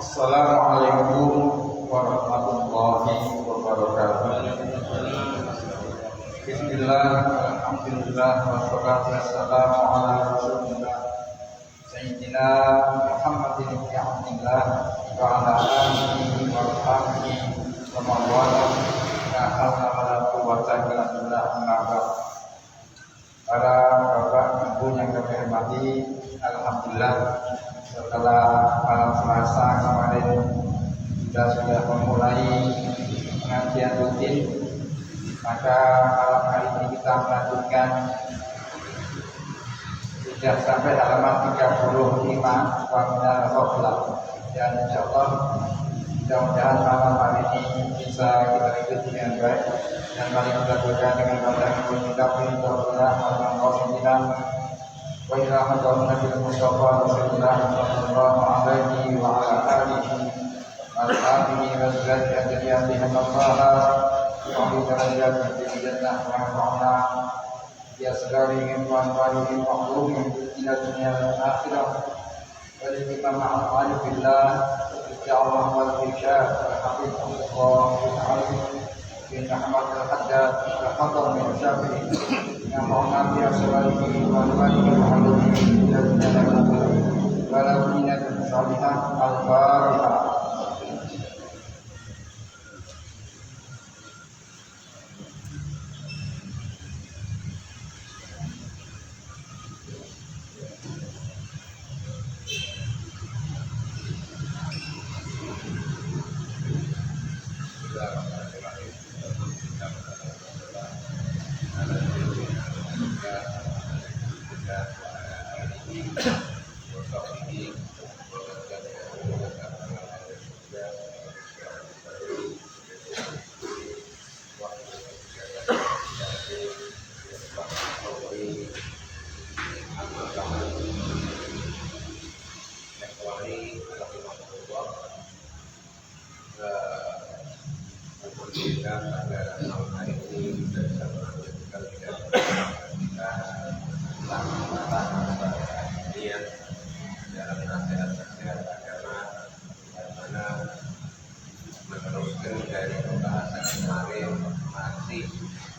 Assalamualaikum warahmatullahi wabarakatuh. Bismillah, alhamdulillah, wassalatu wassalamu ala rasulillah Sayyidina Muhammadin ibn Abdillah wa ala alihi wa sahbihi wa man wala la haula wa la quwwata illa billah. Amma ba'd. Para bapak ibu yang kami hormati, alhamdulillah setelah malam Selasa kemarin kita sudah memulai pengajian rutin, maka malam hari ini kita melanjutkan sudah sampai halaman 35 Waminar Qoblah, dan insyaallah mudah-mudahan malam hari ini bisa kita ikuti dengan baik dan mari kita doa dengan bacaan kitab Rasulullah wa ila hadratin Nabi Mustafa Rasulullah sallallahu alaihi wa ala alihi wa sahbihi wa sallam wa darajat di jannah wa ma'ana ya segari iman wali makhlum ila dunia dan akhirah wa imam ma'al billah ya Allah wal irsyad hafizullah ta'ala bin Ahmad al-Haddad al-Haddad min Syafi'i yang Nabi sallallahu alaihi wasallam dan balawina salihah al-Fatihah.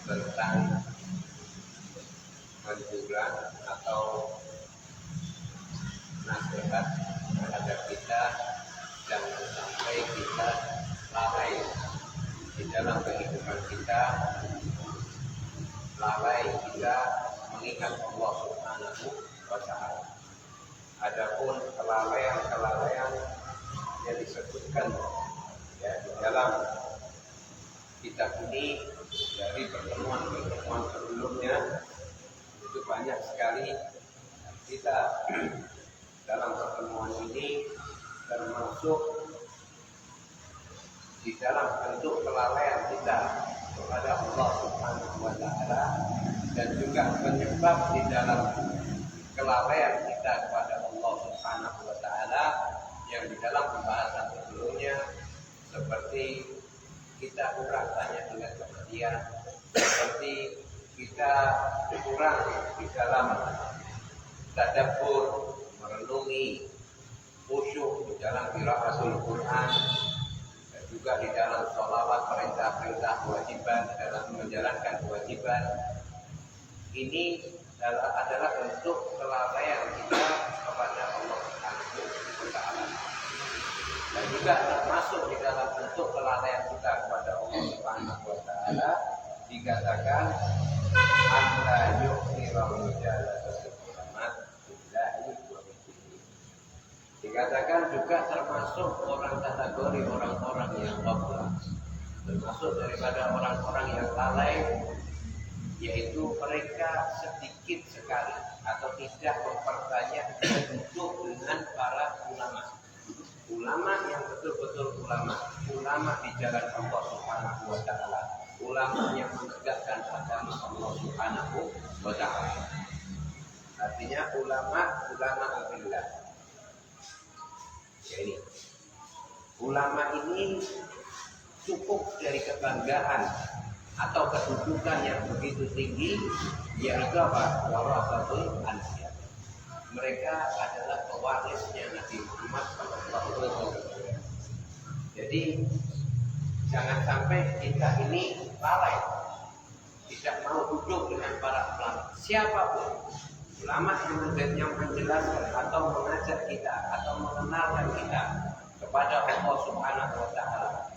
Tentang anjuran atau nasihat terhadap kita jangan sampai kita lalai di dalam kehidupan kita, lalai kita mengingat Allah Subhanahu wa Ta'ala. Adapun kelalaian yang disebutkan ya di dalam kitab ini dari pertemuan sebelumnya itu banyak sekali. Kita dalam pertemuan ini termasuk di dalam bentuk kelalaian kita kepada Allah Subhanahu wa Ta'ala, dan juga penyebab di dalam kelalaian kita kepada Allah Subhanahu wa Ta'ala yang di dalam pembahasan sebelumnya, seperti kita kurang banyak dengan kemudian, seperti kita kurang di dalam tadabbur, merenungi, khusyuk di dalam qiraatul Quran, dan juga di dalam sholawat, perintah-perintah kewajiban, dalam menjalankan kewajiban. Ini adalah bentuk kelalaian kita kepada Allah Subhanahu wa Ta'ala. Dan juga termasuk di dalam bentuk kelalaian kita kepada Allah Subhanahu wa Ta'ala dikatakan alla yu'khirul jalasatul ulama billahi wa bihi. Dikatakan juga termasuk orang kategori orang-orang yang ghaflah, termasuk daripada orang-orang yang lalai, yaitu mereka sedikit sekali atau tidak memperbanyak duduk dengan para ulama yang betul-betul ulama di jalan Allah Subhanahu wa Ta'ala, ulama yang menegakkan agama Allah Subhanahu wa Ta'ala. Artinya ulama billah. Ya, ini ulama ini cukup dari kebanggaan atau kedudukan yang begitu tinggi, yaitu apa? Warasatul anbiya. Mereka adalah pewarisnya Nabi Muhammad sallallahu alaihi wasallam. Jadi jangan sampai kita ini lalai, tidak mau duduk dengan para ulama. Siapapun ulama yang menjelaskan atau mengajak kita atau mengenalkan kita kepada Allah Subhanahu wa taala,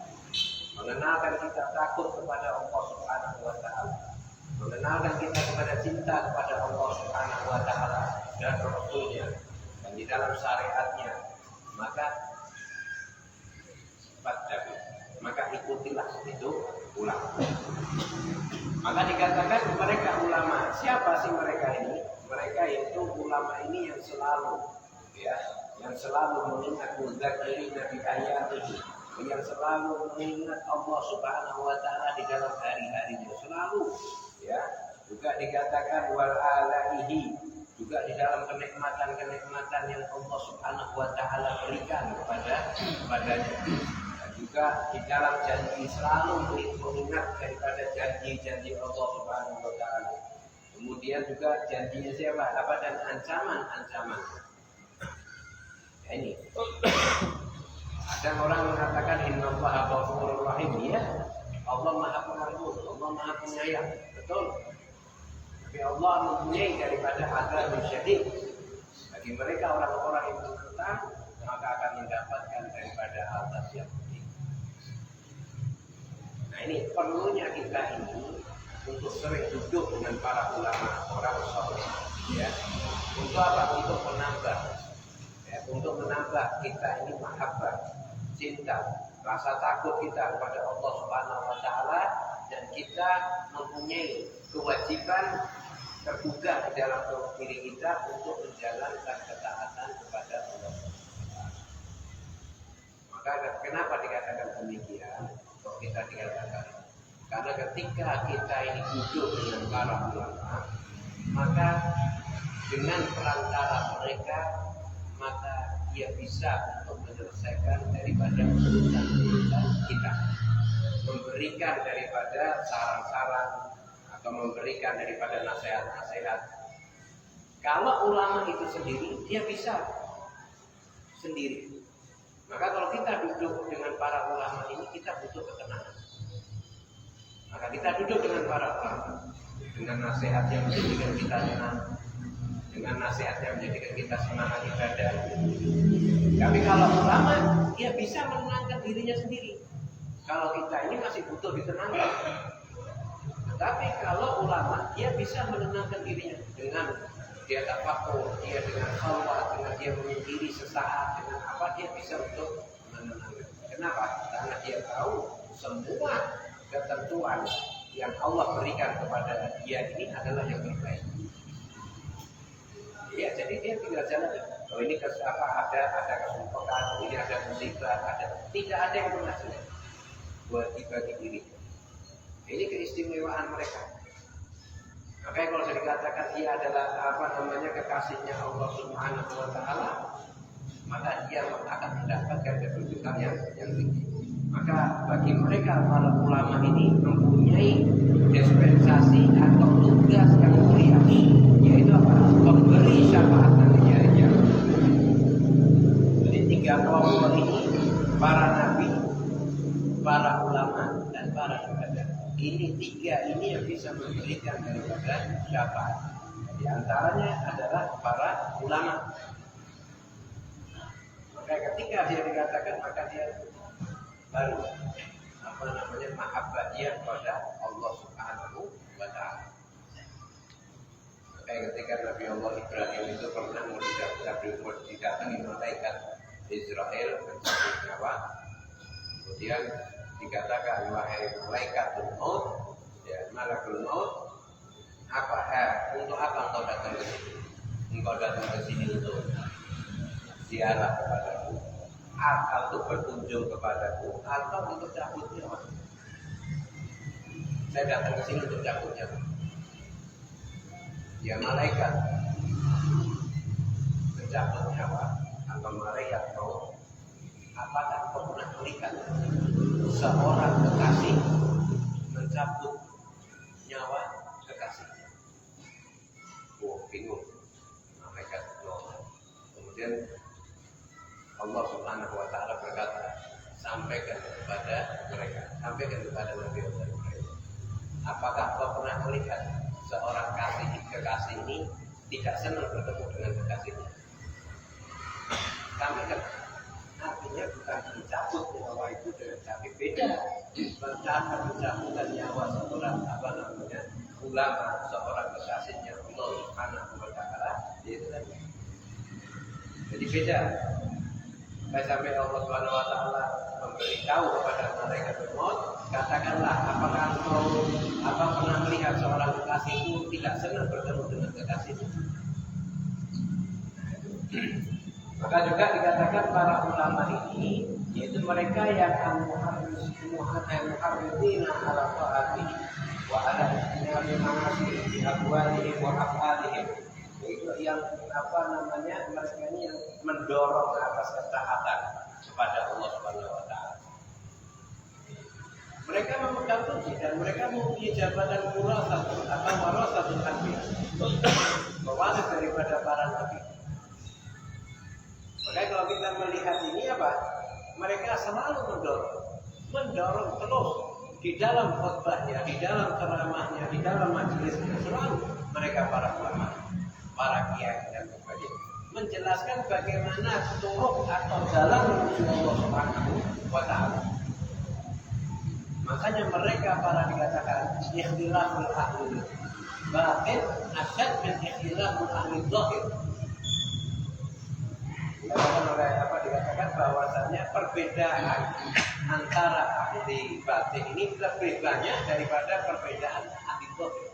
mengenalkan kita takut kepada Allah Subhanahu wa taala, mengenalkan kita kepada cinta kepada Allah Subhanahu wa taala dan Rasulnya dan di dalam syariatnya, maka ikutilah itu ulama. Maka dikatakan mereka ulama. Siapa sih mereka ini? Mereka itu ulama ini yang selalu mengingat mudzakirina bi ayatihi, yang selalu mengingat Allah Subhanahu wa taala di dalam hari-harinya, selalu ya. Juga dikatakan wal alaihi, juga di dalam kenikmatan-kenikmatan yang Allah Subhanahu wa taala berikan kepadanya. Dan juga di dalam janji, selalu mengingat daripada janji-janji Allah Subhanahu wa taala. Kemudian juga janjinya siapa? Apa dan ancaman-ancaman. Ya, ini. Ada orang mengatakan innallaha ghafurur rahim, ya. Allah Maha Pengampun, Allah Maha Penyayang. Betul. Tapi Allah mempunyai daripada azab syadid. Bagi mereka orang-orang yang menentang, maka akan mendapatkan daripada azab yang pedih. Nah, ini perlunya kita ini untuk sering duduk dengan para ulama, orang soleh, ya. Untuk apa? Untuk menambah kita ini mahabbah, cinta, rasa takut kita kepada Allah Subhanahu wa taala, dan kita mempunyai kewajiban terbuka di dalam diri kita untuk menjalankan ketaatan kepada Allah. Maka kenapa dikatakan demikian? Kok kita dikatakan? Karena ketika kita ini duduk dengan para ulama, maka dengan perantara mereka, maka ia bisa untuk menyelesaikan daripada urusan-urusan kita, memberikan daripada saran-saran atau memberikan daripada nasihat-nasihat. Kalau ulama itu sendiri, dia bisa sendiri. Maka kalau kita duduk dengan para ulama ini, kita butuh ketenangan. Maka kita duduk dengan para ulama, dengan nasihat yang menjadikan kita tenang, dengan nasihat yang menjadikan kita semangat ibadah. Tapi kalau ulama, dia bisa menenangkan dirinya sendiri. Kalau kita ini masih butuh ditenangkan. Tetapi kalau ulama, dia bisa menenangkan dirinya dengan dia tafakur, dia dengan khalwat, dengan dia menyendiri sesaat, dengan apa dia bisa untuk menenangkan. Kenapa? Karena dia tahu semua ketentuan yang Allah berikan kepada dia ini adalah yang terbaik. Ya, jadi dia tinggal jalan. Oh, ini ada kesulitan, ini ada musibah, tidak ada yang pernah sulit buat bagi diri. Ini keistimewaan mereka. Makanya kalau saya dikatakan ia adalah kekasihnya Allah Subhanahu wa taala, maka dia akan mendapatkan kedudukan yang tinggi. Maka bagi mereka para ulama ini mempunyai dispensasi atau tugas yang mulia, yaitu apa? Memberi syafaat nantinya. Jadi 3 kelompok ini, para nabi, para ulama, dan para syuhada. Ini 3 ini yang bisa memberikan daripada syafaat. Di antaranya adalah para ulama. Maka ketika dia dikatakan, maka dia baru mahabbah dia kepada Allah Subhanahu wa taala. Kayak ketika Nabi Allah Ibrahim itu pernah didatangi malaikat Israel mencabut nyawa. Kemudian dikatakan, wahai malaikatul maut, ya malakul maut, untuk apa engkau datang ke sini? Engkau datang ke sini untuk ziarah kepadaku, atau untuk berkunjung kepadaku, atau untuk cabut nyawa? Saya datang ke sini untuk cabut nyawa. Ya malaikat mencabut nyawa atau malaikat maut, apakah kau pernah melihat seorang kekasih mencabut nyawa kekasihnya? Bingung malaikat maut. Kemudian Allah Subhanahu wa taala berkata, sampaikan kepada mereka, sampaikan kepada Nabi Muhammad. Apakah kau pernah melihat seorang kekasih ini tidak senang bertemu dengan kekasihnya? Sampaikan. Artinya bukan mencabut nyawa itu dengan tapi beda. Mencabutkan nyawa seorang ulama, seorang kekasihnya Allah Subhanahu wa Ta'ala, itu tadi. Jadi beda. Sampai Allah Subhanahu wa Ta'ala memberitahu kepada mereka semua, katakanlah, apakah engkau pernah melihat seorang kekasih itu tidak senang bertemu dengan kekasihnya? Maka juga dikatakan para ulama ini yaitu mereka yang muharridina ala ta'ati wa ala istinari ma'asih di abwalihim wa af'alihim, yaitu yang mereka ini yang mendorong atas ketaatan kepada Allah Subhanahu wa Ta'ala. Mereka memegang kunci dan mereka mempunyai jabatan warasatul atau warasatul anbiya, pewaris daripada para nabi. Maka kalau kita melihat ini apa? Mereka selalu mendorong terus di dalam khutbahnya, di dalam ceramahnya, di dalam majelisnya, selalu mereka para ulama, para kiai dan sebagainya menjelaskan bagaimana turuk atau jalan menuju Allah Subhanahu wa Ta'ala. Makanya mereka para dikatakan ikhtilaful ahli batin asyad min ikhtilaful ahli zahir. Dikatakan bahwasannya perbedaan antara ahli batin ini lebih banyak daripada perbedaan ahli zahir.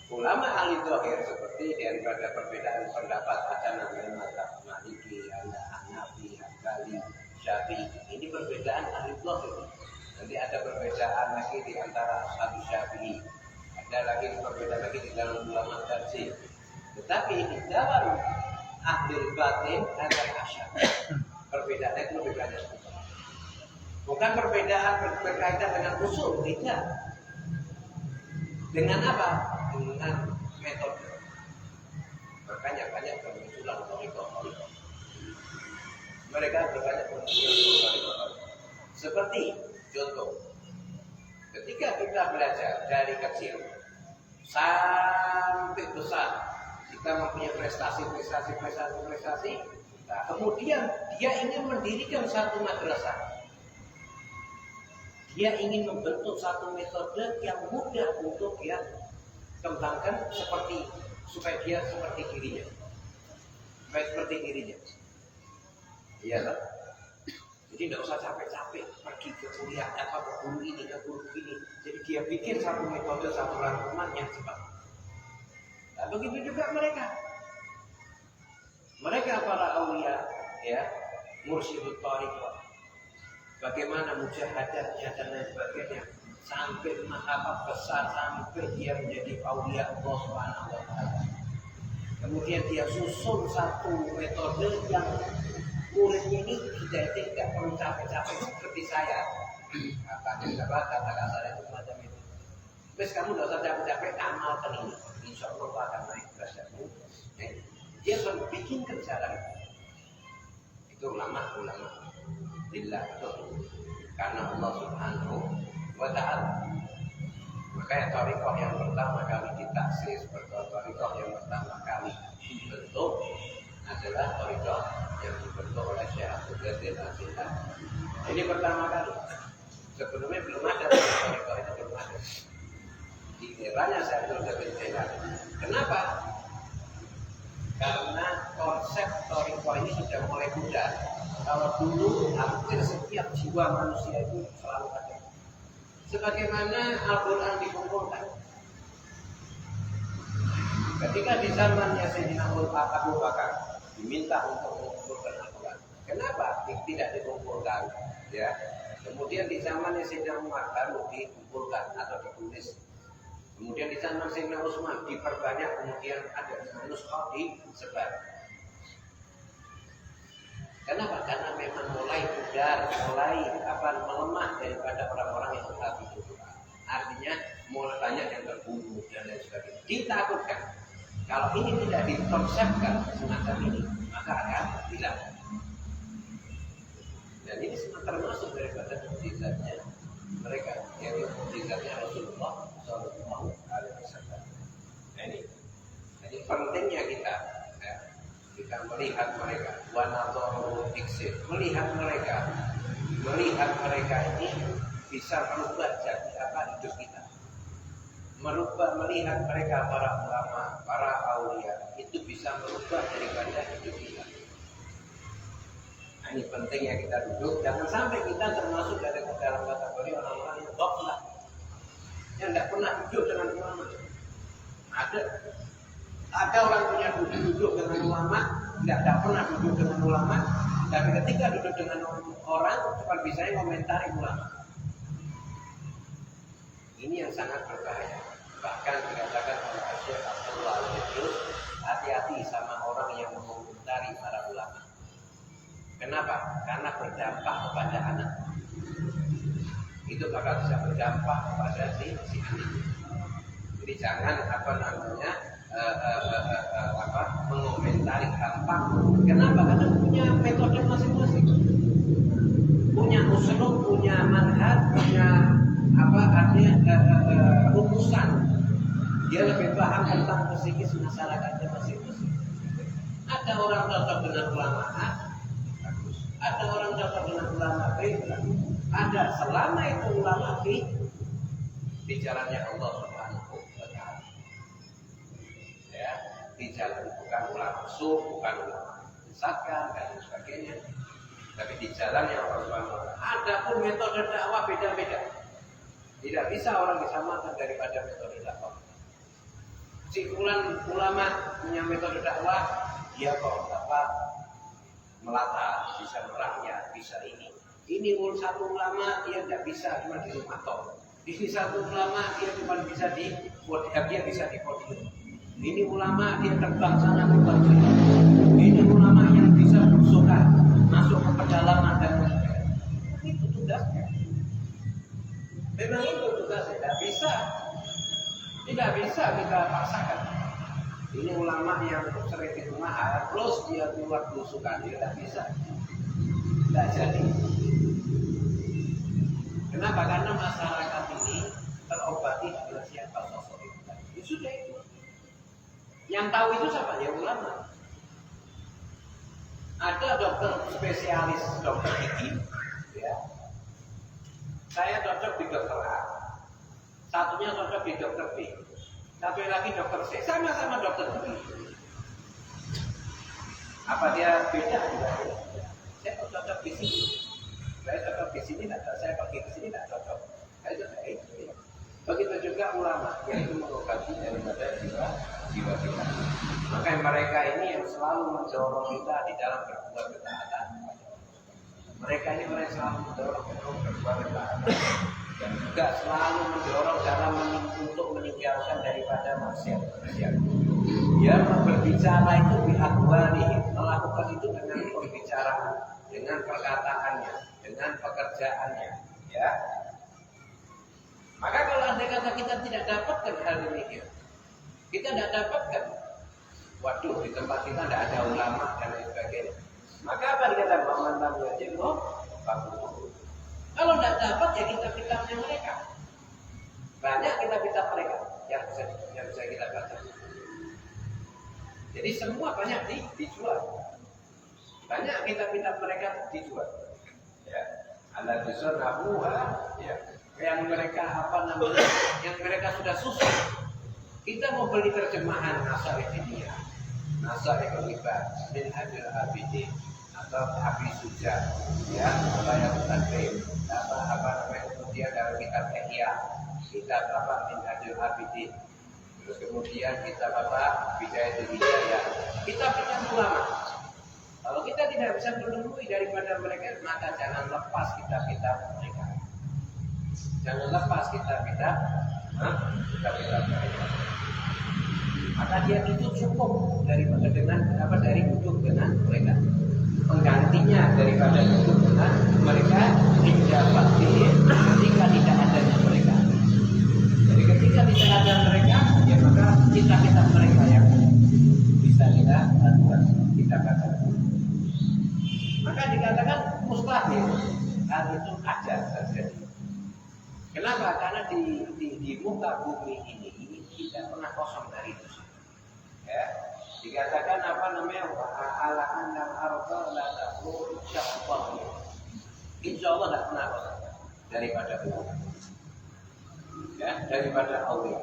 Ulama ahli zahir seperti daripada perbedaan pendapat ada namanya mazhab Maliki, ada Hanafi, Hambali, Syafi'i. Ini perbedaan ahli zahir. Nanti ada perbedaan lagi di antara Ashabi Syafi'i. Ada lagi perbedaan lagi di dalam ulama tarjih. Tetapi di dalam ahli batin ada asyad. Perbedaannya itu lebih banyak. Bukan perbedaan berkaitan dengan usul, tidak. Dengan apa? Dengan metode. Makanya banyak bermunculan thariqah. Mereka berbanyak bermunculan thariqah. Seperti contoh, ketika kita belajar dari kecil sampai besar, kita mempunyai prestasi. Nah, kemudian dia ingin mendirikan satu madrasah. Dia ingin membentuk satu metode yang mudah untuk dia kembangkan supaya dia seperti dirinya. Iya kan? Jadi tidak usah capek-capek pergi ke kuliah ke guru ini. Jadi dia bikin satu metode, satu rangkuman yang cepat. Nah, begitu juga mereka para aulia, ya, mursyidut thariqah. Bagaimana mujahadatnya dan lain sebagainya sampai besar sampai dia menjadi aulia Allah Subhanahu wa Ta'ala. Kemudian dia susun satu metode yang muridnya ini tidak perlu capek-capek seperti saya. Kata-kata itu semacam itu. Terus kamu tidak usah capek-capek amalkan ini. Insya Allah akan naik derajatmu. Dia bikin jalan. Itu ulama billah itu karena Allah Subhanahu wa Ta'ala. Makanya thariqah yang pertama kali ditaksis, thariqah yang pertama kali dibentuk adalah thariqah yang dibentuk oleh Syekh Abdul Qadir Al-Jilani. Ini pertama kali. Sebelumnya belum ada thariqah itu, belum ada. Di eranya Syekh Abdul Qadir Al-Jilani. Kenapa? Karena konsep thariqah ini sudah mulai pudar. Kalau dulu hampir setiap jiwa manusia itu selalu ada. Sebagaimana Al-Quran dikumpulkan. Ketika di zamannya Sayyidina Abu Bakar diminta untuk mengumpulkan Al-Quran. Kenapa tidak dikumpulkan? Ya. Kemudian di zamannya Sayyidina Umar baru dikumpulkan atau ditulis. Kemudian di zaman Sayyidina Utsman diperbanyak, kemudian ada nuskah disebar. Kenapa? Karena memang mulai pudar, melemah daripada orang-orang yang menghafal Al-Quran. Artinya mulai banyak yang terbunuh dan lain sebagainya. Ditakutkan kalau ini tidak dikonsepkan semacam ini, maka akan hilang. Dan ini semua termasuk daripada bisa merubah jadi hidup kita. Melihat mereka para ulama, para aulia itu bisa merubah daripada hidup kita. Nah, ini pentingnya kita duduk, jangan sampai kita termasuk dalam kategori orang-orang yang ghaflah, yang tidak pernah duduk dengan ulama. Ada orang punya duduk dengan ulama, tidak pernah duduk dengan ulama, tapi ketika duduk dengan orang cuma bisa komentari ulama. Ini yang sangat berbahaya. Bahkan dikatakan oleh Syekh Abdullah Al-Idrus, hati-hati sama orang yang mengomentari para ulama. Kenapa? Karena berdampak kepada anak. Itu bakal bisa berdampak kepada si anak. Jadi jangan mengomentari gampang. Kenapa? Karena punya metode masing-masing, punya usul, punya manhaj, punya rumusan. Dia lebih paham tentang psikis masyarakatnya masing-masing. Ada orang cocok dengan ulama A, bagus. Ada orang cocok dengan ulama B, bagus. Ada selama itu ulama B di jalannya Allah Subhanahu wa Ta'ala. Ya, di jalan bukan ulama su, bukan ulama sesatkan dan sebagainya. Tapi di jalannya Allah Subhanahu wa Ta'ala. Adapun metode dakwah beda-beda. Tidak bisa orang disamakan daripada metode dakwah. Si ulama punya metode dakwah, dia kok melata, bisa merakyat, bisa ini. Ini satu ulama dia tidak bisa cuma di rumah toh. Ini satu ulama dia cuma bisa di podium. Ini ulama dia terbang sana terbang sini. Ini ulama yang bisa berusaha masuk ke pedalaman dan sebagainya. Itu tugasnya. Memang itu tugasnya. Tidak bisa kita paksakan. Ini ulama yang sering di rumah terus dia keluar berusukan, dia tidak bisa. Tidak jadi. Kenapa? Karena masyarakat ini terobati dengan siapa sosok itu. Ya sudah itu. Yang tahu itu siapa? Ya ulama. Ada dokter spesialis dokter gigi, ya. Saya cocok di dokter A, satunya cocok di dokter B, satu lagi dokter C, sama-sama dokter gigi. Apa dia beda juga? Saya cocok di sini, saya cocok di sini, saya pergi ke sini tidak cocok. Begitu juga ulama, yaitu mengobati daripada jiwa kita. Maka mereka ini yang selalu mendorong kita di dalam berbuat ketaatan. Mereka ini selalu mendorong berbuat ketaatan dan juga selalu mendorong dalam untuk meninggalkan daripada maksiat. Dia berbicara itu biaqwalihim, melakukan itu dengan pembicaraan, dengan perkataannya, dengan pekerjaannya, ya. Maka kalau andai kata kita tidak dapatkan hal ini, kita tidak dapatkan, waduh di tempat kita tidak ada ulama dan lain sebagainya. Maka apa dikatakan Muhammad Nabi kalau tidak dapat ya kitab-kitabnya mereka. Banyak kitab-kitab mereka yang bisa kita baca. Jadi semua banyak dijual. Banyak kitab-kitab mereka dijual. Ya. Allah disuruh ya. Yang mereka yang mereka sudah susah. Kita mau beli terjemahan Nasa'i Diniyah, Nasa'i Al-Ibad, Min Hajjul Abidin, atau Habis Suja, ya, Bayat Tadrib, kemudian dalam kitab Ihya, kitab Min Hajjul Abidin, terus kemudian kitab Bidayatul Hidayah, kitab-kitab ulama. Kalau kita tidak bisa menemui daripada mereka, maka jangan lepas kitab-kitab mereka. Jangan lepas kitab-kitab mereka. Maka dia itu cukup dari duduk dengan mereka. Penggantinya daripada duduk dengan mereka tidak ketika tidak adanya mereka. Jadi ketika tidak ada mereka, ya maka kitab-kitab mereka yang bisa kita lakukan, kita baca. Maka dikatakan mustahil hal itu ada terjadi. Kenapa? Karena di muka bumi ini tidak pernah kosong dari itu. Ya, dikatakan ala annal arda la taqul syaqqa. Insya Allah tidak pernah kosong. daripada ulama. Ya, daripada aulia.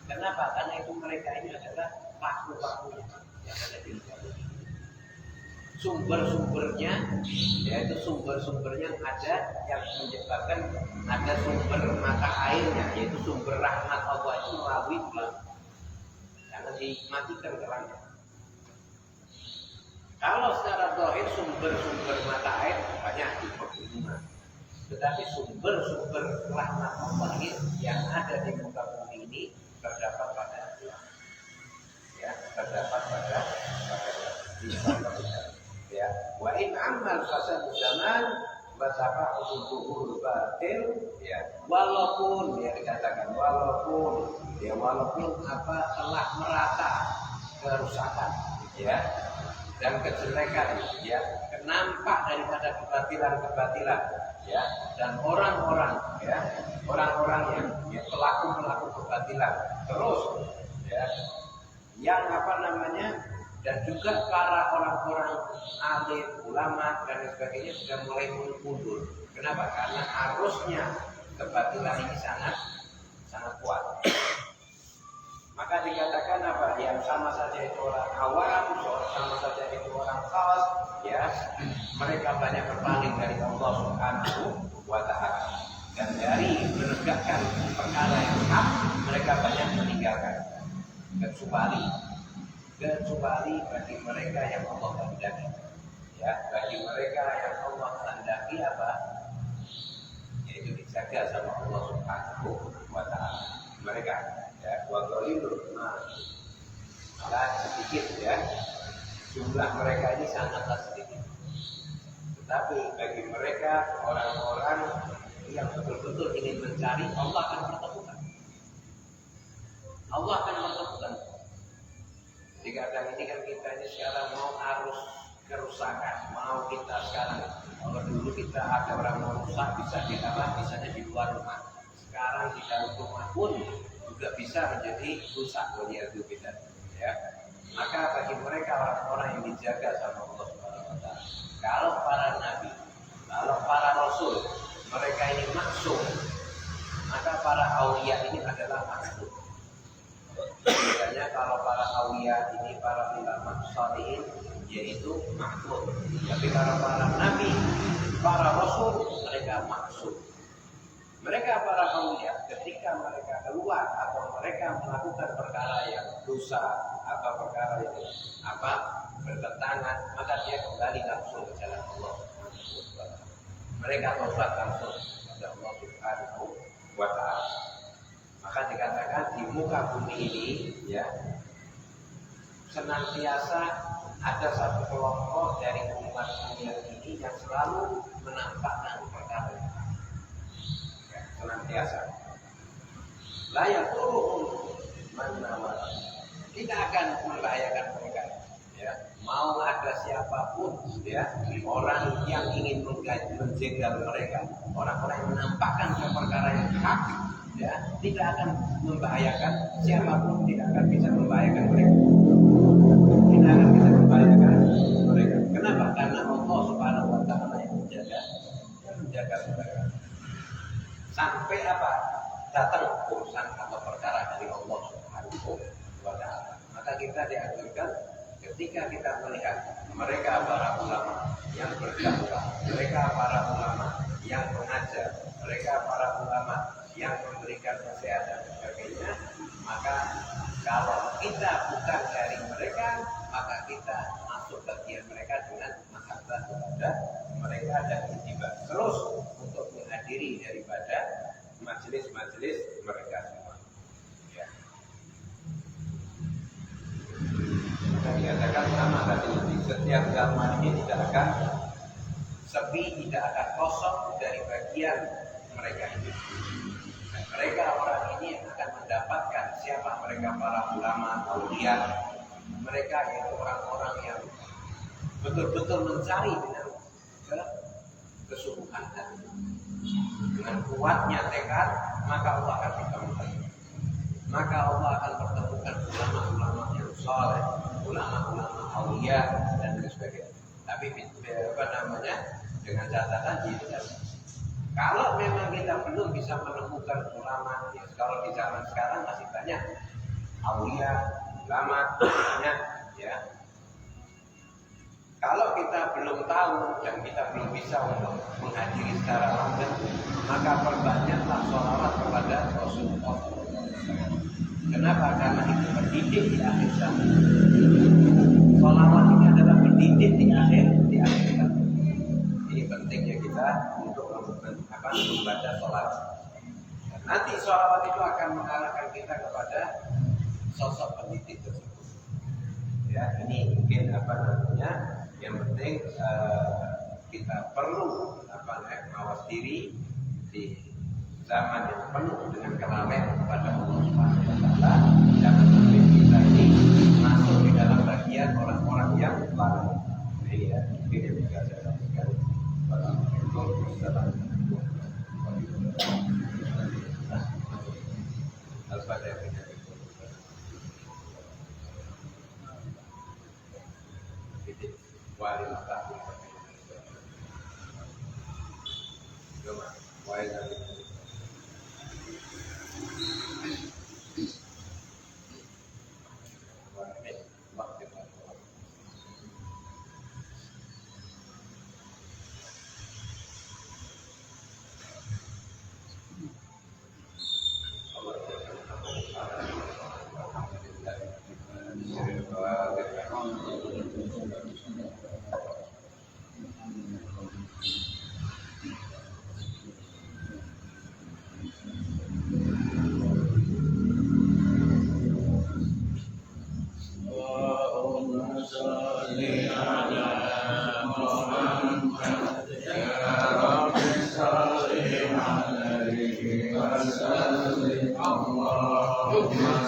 Kenapa? Karena itu mereka ini adalah paku-pakunya yang ada di negara. Sumber-sumbernya, yaitu sumber-sumbernya ada yang menyebabkan ada sumber mata airnya, yaitu sumber rahmat Allah itu melalui ulama. Karena dimatikan kerangnya. Kalau secara zahir sumber-sumber mata air banyak di pegunungan. Tetapi sumber-sumber rahmat Allah ini yang ada di muka bumi ini terdapat pada ulama. Ya, terdapat pada ya. Wa in amal fasad zaman wa tafa'ul batil ya. Walaupun ya dikatakan walaupun apa telah merata kerusakan ya dan kejelekan ya, nampak daripada kebatilan-kebatilan ya, dan orang-orang yang pelaku kebatilan terus ya, yang dan juga para orang-orang alim, ulama dan sebagainya sudah mulai mundur. Kenapa? Karena arusnya kebatilan ini sangat kuat. Maka dikatakan apa? Yang sama saja itu orang awam, sama saja itu orang khas, ya. Mereka banyak berpaling dari Allah Subhanahu wa Ta'ala. Dan dari menegakkan perkara yang hak, mereka banyak meninggalkan. Kecuali bagi mereka yang Allah kehendaki. Ya, bagi mereka yang Allah kehendaki apa? Yaitu dijaga sama Allah Subhanahu wa Ta'ala. Mereka ya, wa qalilun maka sedikit ya. Jumlah mereka ini sangatlah sedikit. Tetapi bagi mereka orang-orang yang betul-betul ingin mencari, Allah akan pertemukan. Allah akan pertemukan. Jika ini kan kita ini sekarang mau arus kerusakan, mau kita sekarang kalau dulu kita ada orang mau rusak bisa ditambah misalnya di luar rumah. Sekarang di dalam rumah pun juga bisa menjadi rusak kita ya. Maka bagi mereka orang-orang yang dijaga sama Allah Subhanahu wa Ta'ala, kalau para nabi, kalau para rasul mereka ini maksum, maka para aulia ini adalah maksum. Misalnya kalau para aulia ini para ulama sholihin yaitu maksum. Tapi kalau para nabi, para rasul mereka maksum. Mereka para aulia ketika mereka keluar atau mereka melakukan perkara yang dosa, perkara yang bertentangan, maka dia kembali langsung ke jalan Allah. Mereka tobat langsung kepada Allah Subhanahu wa Ta'ala. Maka dikatakan di muka bumi ini ya senantiasa ada satu kelompok dari umat dunia ini yang selalu menampakkan perkara ini. Senantiasa layak turun mana tidak akan membahayakan mereka ya. Mau ada siapapun ya, orang yang ingin menjegal mereka, orang-orang yang menampakkan perkara yang hak ya, tidak akan membahayakan siapapun, tidak akan bisa membahayakan mereka. Tidak akan bisa membahayakan mereka. Kenapa? Karena Allah Subhanahu wa Ta'ala yang menjaga mereka. Sampai apa? Datang urusan atau perkara dari Allah Subhanahu wa Ta'ala. Maka kita dianjurkan ketika kita melihat mereka para ulama yang berdakwah, mereka para ulama yang mengajar, mereka para ulama yang memberikan nasihat dan sebagainya, maka kalau kita bukan dari mereka, maka kita masuk bagian mereka dengan mahabbah kepada mereka dan ittiba terus untuk menghadiri daripada majelis-majelis mereka semua. Ya. Maka dikatakan sama tadi, setiap zaman ini tidak akan sepi, tidak akan kosong dari bagian mereka ini. Dan mereka orang ini akan mendapatkan siapa mereka para ulama, aulia, mereka yaitu orang-orang yang betul-betul mencari dengan kesungguhan hati, dengan kuatnya tekad, maka Allah akan pertemukan. Maka Allah akan pertemukan ulama-ulama yang saleh, ulama-ulama aulia dan sebagainya. Tapi dengan catatan itu Kalau memang kita belum bisa menemukan ulama, ya kalau di zaman sekarang masih banyak aulia, ulama, banyak ya. Kalau kita belum tahu dan kita belum bisa untuk menghadiri secara langsung, maka perbanyaklah sholawat kepada Rasulullah. Kenapa? Karena itu pendidik di akhir zaman. Sholawat ini adalah pendidik di akhir zaman. Ini pentingnya kita untuk membaca sholawat. Dan nanti sholawat itu akan mengarahkan kita kepada sosok pendidik tersebut. Ya, ini mungkin yang penting kita perlu mawas diri di zaman yang penuh dengan kelalaian kepada Allah Subhanahu wa taala. Jangan sampai kita ini masuk di dalam bagian orang-orang yang lalai. Ini ya, mungkin yang bisa saya sampaikan. Allahumma